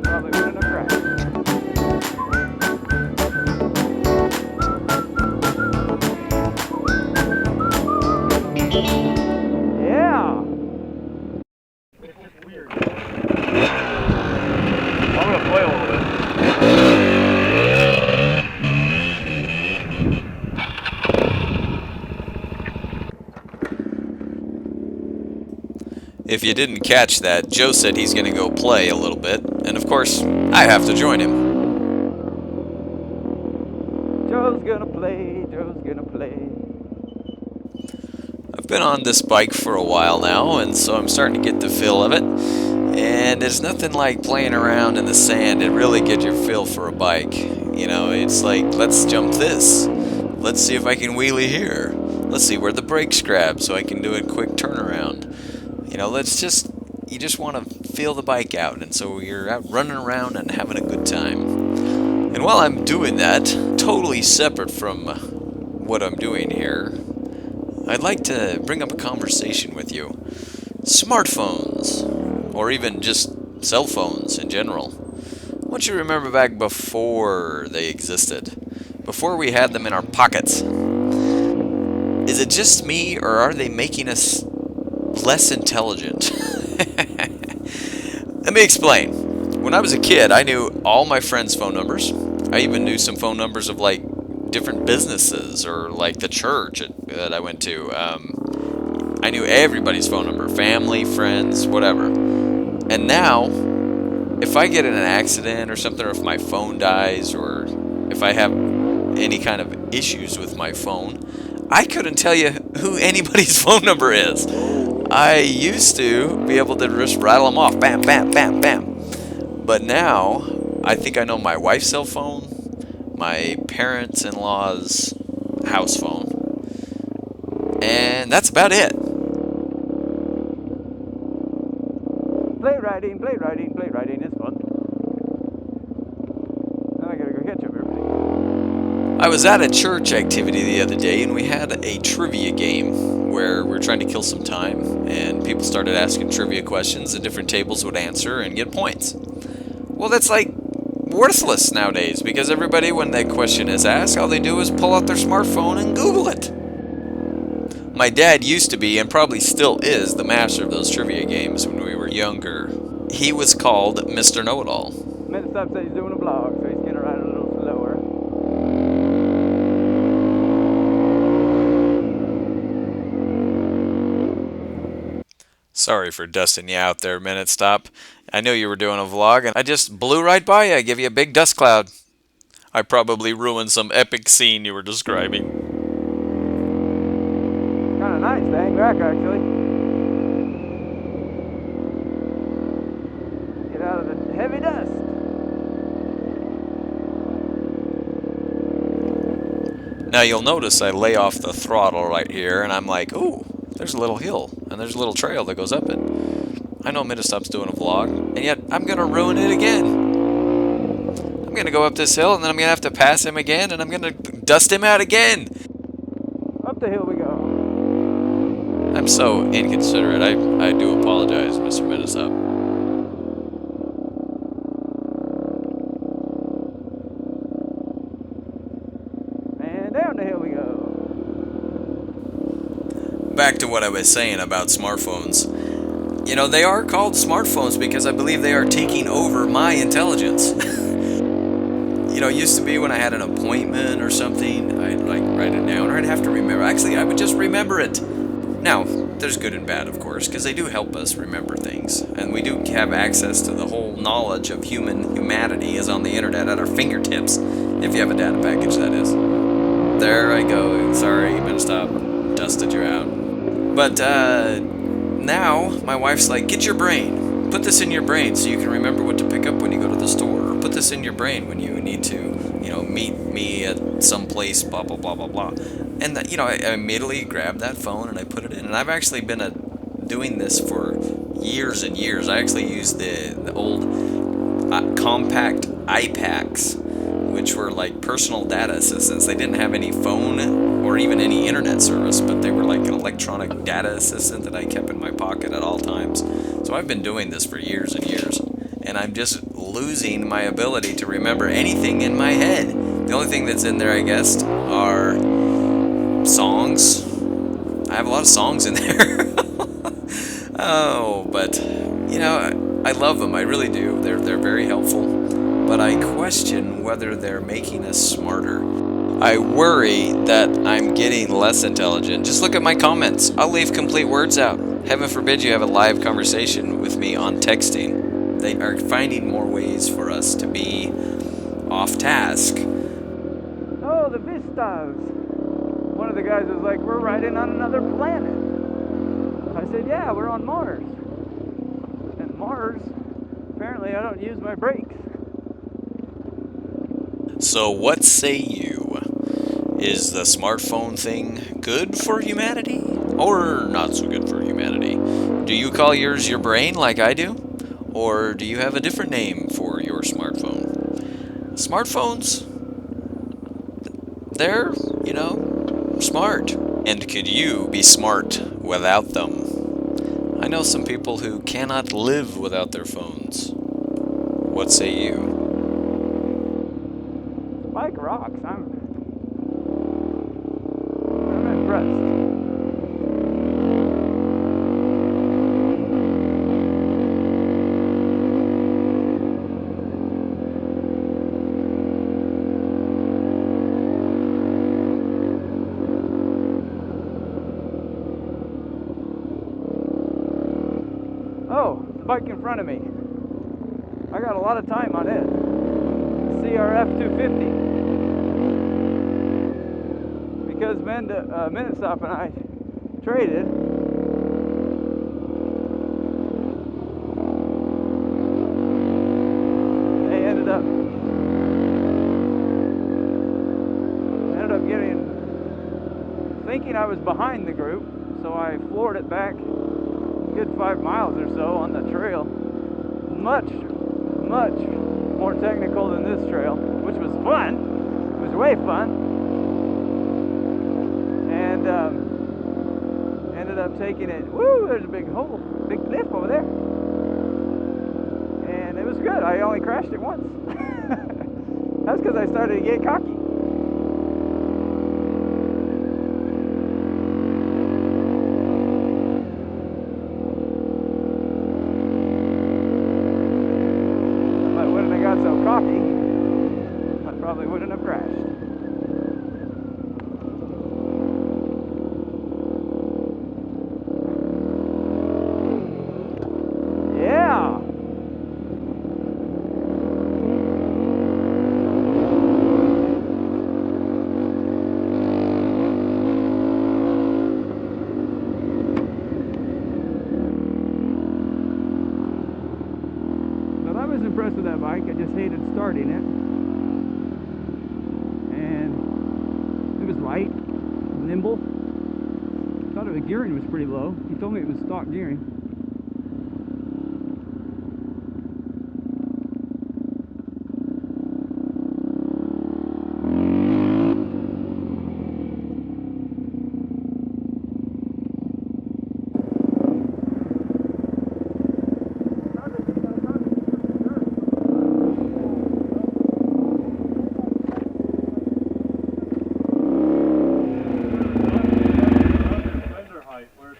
Probably wouldn't have crashed. Yeah! It's just weird. I'm gonna play a little bit. If you didn't catch that, Joe said he's going to go play a little bit, and of course, I have to join him. Joe's gonna play, Joe's gonna play. I've been on this bike for a while now, and so I'm starting to get the feel of it. And there's nothing like playing around in the sand and really get your feel for a bike. You know, it's like, let's jump this. Let's see if I can wheelie here. Let's see where the brakes grab so I can do a quick turnaround. You know, you just want to feel the bike out, and so you're out running around and having a good time. And while I'm doing that, totally separate from what I'm doing here, I'd like to bring up a conversation with you. Smartphones, or even just cell phones in general. I want you to remember back before they existed, before we had them in our pockets. Is it just me, or are they making us less intelligent? Let me explain. When I was a kid, I knew all my friends' phone numbers. I even knew some phone numbers of like different businesses or like the church that I went to. I knew everybody's phone number, family, friends, whatever. And now, if I get in an accident or something, or if my phone dies, or if I have any kind of issues with my phone, I couldn't tell you who anybody's phone number is. I used to be able to just rattle them off, bam, bam, bam, bam. But now, I think I know my wife's cell phone, my parents-in-law's house phone, and that's about it. Play riding, play riding, play riding is fun. Now I gotta go catch up everybody. I was at a church activity the other day, and we had a trivia game where we were trying to kill some time, and people started asking trivia questions, and different tables would answer and get points. Well, that's like worthless nowadays, because everybody, when that question is asked, all they do is pull out their smartphone and Google it. My dad used to be, and probably still is, the master of those trivia games when we were younger. He was called Mr. Know-It-All. Minute Stop said he's doing a vlog, so he's gonna ride a little slower. Sorry for dusting you out there, Minute Stop. I knew you were doing a vlog, and I just blew right by you. I gave you a big dust cloud. I probably ruined some epic scene you were describing. Kinda nice to hang back, actually. Get out of the heavy dust. Now you'll notice I lay off the throttle right here, and I'm like, ooh, there's a little hill, and there's a little trail that goes up it. I know Ministop's doing a vlog, and yet I'm going to ruin it again. I'm going to go up this hill, and then I'm going to have to pass him again, and I'm going to dust him out again. Up the hill we go. I'm so inconsiderate. I do apologize, Mr. Ministop. And down the hill we go. Back to what I was saying about smartphones. You know, they are called smartphones because I believe they are taking over my intelligence. You know, it used to be when I had an appointment or something, I'd like write it down, or I'd have to remember. Actually, I would just remember it. Now, there's good and bad, of course, because they do help us remember things. And we do have access to the whole knowledge of humanity is on the internet at our fingertips. If you have a data package, that is. There I go. Sorry, I'm gonna stop. Dusted you out. But, now, my wife's like, get your brain. Put this in your brain so you can remember what to pick up when you go to the store. Or put this in your brain when you need to, you know, meet me at some place, blah, blah, blah, blah, blah. And, that, you know, I immediately grabbed that phone and I put it in. And I've actually been doing this for years and years. I actually used the old compact iPads, which were like personal data assistants. They didn't have any phone or even any internet service, but they were like an electronic data assistant that I kept in my pocket at all times. So I've been doing this for years and years, and I'm just losing my ability to remember anything in my head. The only thing that's in there, I guess, are songs. I have a lot of songs in there. Oh, but you know, I love them. I really do. They're very helpful. But I question whether they're making us smarter. I worry that I'm getting less intelligent. Just look at my comments. I'll leave complete words out. Heaven forbid you have a live conversation with me on texting. They are finding more ways for us to be off task. Oh, the Vistas. One of the guys was like, we're riding on another planet. I said, yeah, we're on Mars. And Mars, apparently I don't use my brakes. So what say you? Is the smartphone thing good for humanity? Or not so good for humanity? Do you call yours your brain like I do? Or do you have a different name for your smartphone? Smartphones, they're, you know, smart. And could you be smart without them? I know some people who cannot live without their phones. What say you? Spike rocks. I'm impressed. Oh, the bike in front of me. I got a lot of time on it. CRF 250. Because Minute Stop and I traded. They ended up thinking I was behind the group, so I floored it back a good 5 miles or so on the trail. Much more technical than this trail, which was fun. It was way fun. And ended up taking it. Woo! There's a big hole, big cliff over there. And it was good. I only crashed it once. That's because I started to get cocky. If I wouldn't have got so cocky, I probably wouldn't have crashed. Yeah. But I was impressed with that bike. I just hated starting it. And it was light, nimble. Thought the gearing was pretty low. He told me it was stock gearing.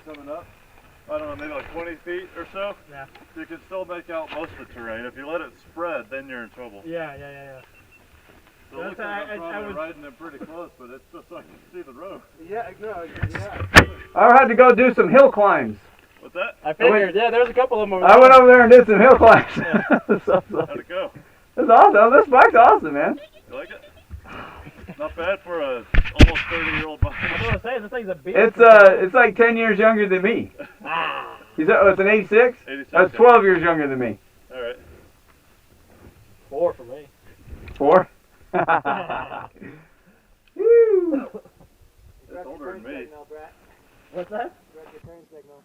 Coming up, I don't know, maybe like 20 feet or so. Yeah. You can still make out most of the terrain. If you let it spread, then you're in trouble. Yeah. So it looks like I'm probably riding it pretty close, but it's just so I can see the road. Yeah. I had to go do some hill climbs. What's that? I figured. Yeah, there's a couple of them over I went over there and did some hill climbs. How'd it go? It's awesome. This bike's awesome, man. You like it? Not bad for a almost 30-year-old bike. I was gonna say this thing's a beast. It's like 10 years younger than me. It's an 86? 86. That's 12 years younger than me. All right. 4 for me. 4? Woo! It's older than me. What's that? Direct your turn signal.